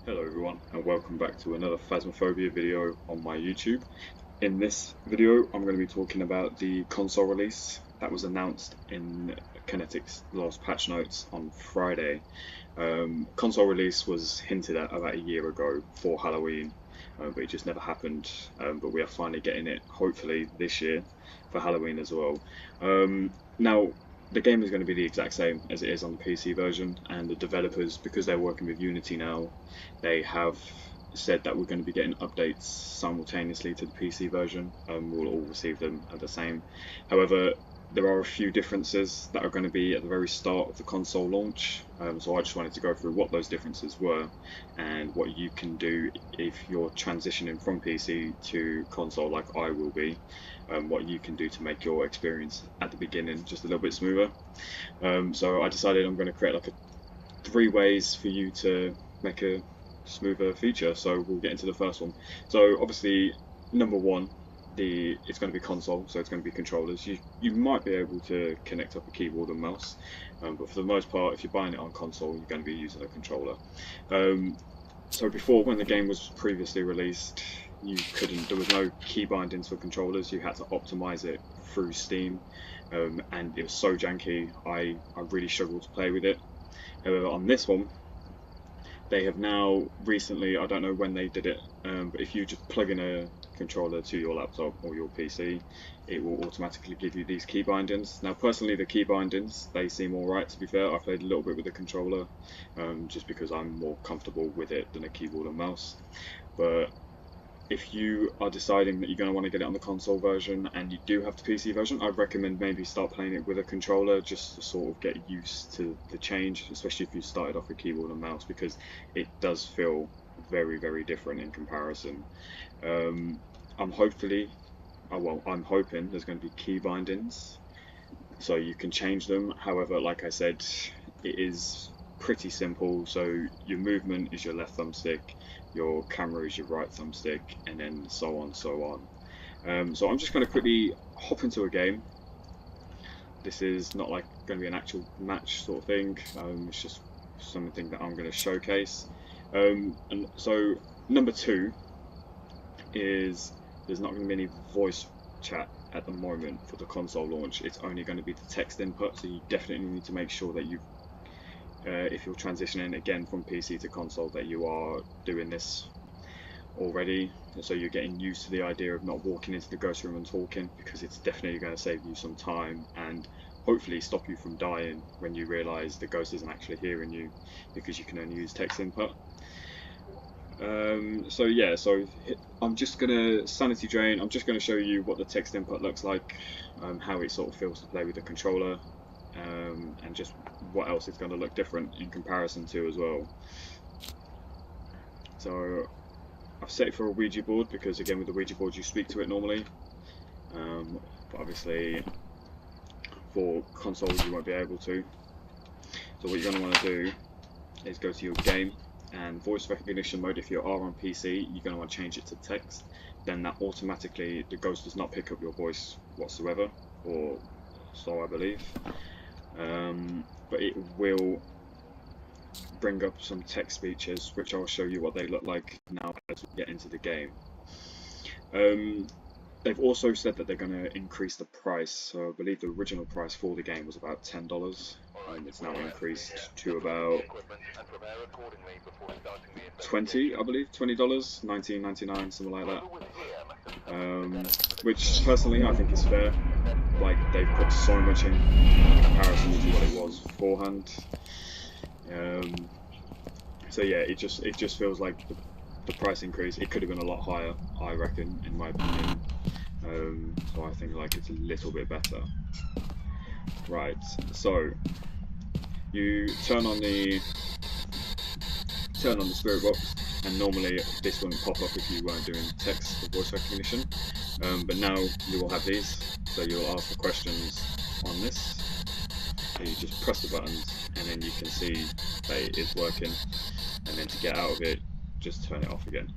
Hello everyone and welcome back to another Phasmophobia video on my YouTube. In this video I'm going to be talking about the console release that was announced in Kinetic's last patch notes on Friday. Console release was hinted at about a year ago for Halloween, but it just never happened. But we are finally getting it hopefully this year for Halloween as well. Now the game is going to be the exact same as it is on the PC version, and the developers, because they're working with Unity now, they have said that we're going to be getting updates simultaneously to the PC version. We'll all receive them at the same. However, there are a few differences that are going to be at the very start of the console launch, so I just wanted to go through what those differences were and what you can do if you're transitioning from PC to console like I will be, what you can do to make your experience at the beginning just a little bit smoother. So I decided I'm going to create like 3 ways for you to make a smoother feature. So we'll get into the first one. So obviously number one, it's going to be console, so it's going to be controllers. You might be able to connect up a keyboard and mouse, but for the most part, if you're buying it on console, you're going to be using a controller. So before, when the game was previously released, there was no key bindings for controllers. You had to optimize it through Steam, and it was so janky. I really struggled to play with it. On this one, they have now recently, I don't know when they did it, but if you just plug in a controller to your laptop or your PC, it will automatically give you these key bindings. Now personally, the key bindings, they seem alright, to be fair. I played a little bit with the controller, just because I'm more comfortable with it than a keyboard and mouse. But if you are deciding that you're going to want to get it on the console version and you do have the PC version, I'd recommend maybe start playing it with a controller just to sort of get used to the change, especially if you started off with keyboard and mouse, because it does feel very, very different in comparison. I'm hoping there's going to be key bindings so you can change them. However, like I said, it is pretty simple. So your movement is your left thumbstick, your camera is your right thumbstick, and then so on, so on. So I'm just going to quickly hop into a game. This is not like going to be an actual match sort of thing. It's just something that I'm going to showcase. And so number 2 is there's not going to be any voice chat at the moment for the console launch. It's only going to be the text input, so you definitely need to make sure that you if you're transitioning again from PC to console, that you are doing this already, so you're getting used to the idea of not walking into the ghost room and talking, because it's definitely going to save you some time and hopefully stop you from dying when you realise the ghost isn't actually hearing you because you can only use text input. So yeah, so I'm just gonna sanity drain. I'm just gonna show you what the text input looks like, how it sort of feels to play with the controller, and just what else it's going to look different in comparison to as well. So I've set it for a Ouija board because, again, with the Ouija board you speak to it normally, but obviously for consoles you won't be able to. So what you're going to want to do is go to your game, and voice recognition mode, if you are on PC, you're going to want to change it to text. Then that automatically, the ghost does not pick up your voice whatsoever, or so I believe. But it will bring up some text features, which I'll show you what they look like now as we get into the game. They've also said that they're going to increase the price, so I believe the original price for the game was about $10, and it's now increased to about $20, I believe, $20, $19.99, something like that. Which personally I think is fair. Like, they've put so much in comparison to what it was beforehand. So yeah, it just feels like the price increase, it could have been a lot higher, I reckon, in my opinion. So I think like it's a little bit better. Right, so you turn on the spirit box, and normally this wouldn't pop up if you weren't doing text or voice recognition, but now you will have these, so you'll ask the questions on this. So you just press the buttons and then you can see that it is working, and then to get out of it, just turn it off again.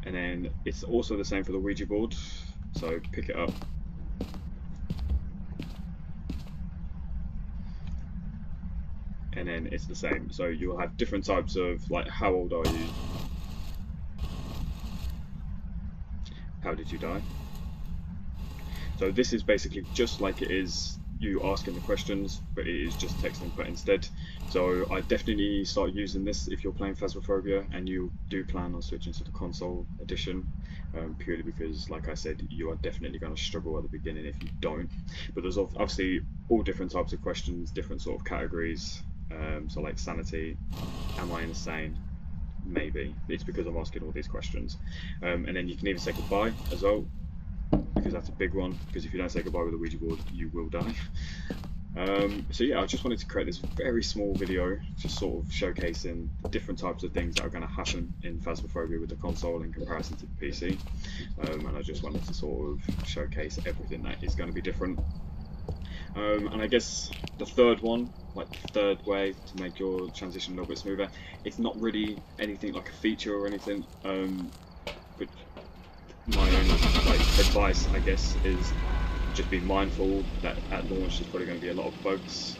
And then it's also the same for the Ouija board, so pick it up, and then it's the same. So you'll have different types of, like, how old are you? How did you die? So this is basically just like it is you asking the questions, but it is just text input instead. So I definitely start using this if you're playing Phasmophobia and you do plan on switching to the console edition, purely because, like I said, you are definitely going to struggle at the beginning if you don't. But there's obviously all different types of questions, different sort of categories. So like sanity, am I insane? Maybe. It's because I'm asking all these questions. And then you can even say goodbye as well, because that's a big one, because if you don't say goodbye with a Ouija board, you will die. So yeah, I just wanted to create this very small video, just sort of showcasing the different types of things that are going to happen in Phasmophobia with the console in comparison to the PC. And I just wanted to sort of showcase everything that is going to be different. And I guess the third one, like the third way to make your transition a little bit smoother, it's not really anything like a feature or anything, but my own like advice, I guess, is just be mindful that at launch there's probably going to be a lot of bugs,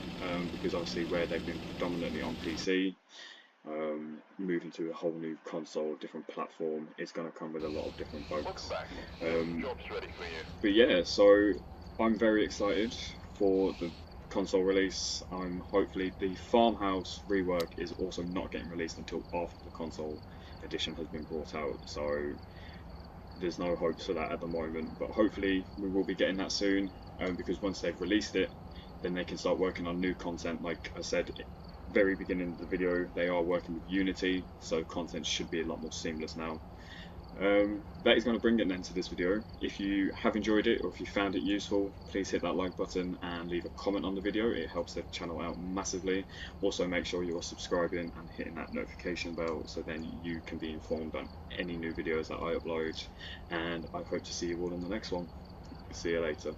because obviously where they've been predominantly on PC, moving to a whole new console, different platform, is going to come with a lot of different bugs. But yeah, so I'm very excited for the console release. Hopefully the Farmhouse rework is also not getting released until after the console edition has been brought out, so there's no hopes for that at the moment, but hopefully we will be getting that soon, because once they've released it, then they can start working on new content. Like I said very beginning of the video, they are working with Unity, so content should be a lot more seamless now. That is going to bring it then to this video. If you have enjoyed it, or if you found it useful, please hit that like button and leave a comment on the video. It helps the channel out massively. Also make sure you're subscribing and hitting that notification bell, so then you can be informed on any new videos that I upload. And I hope to see you all in the next one. See you later.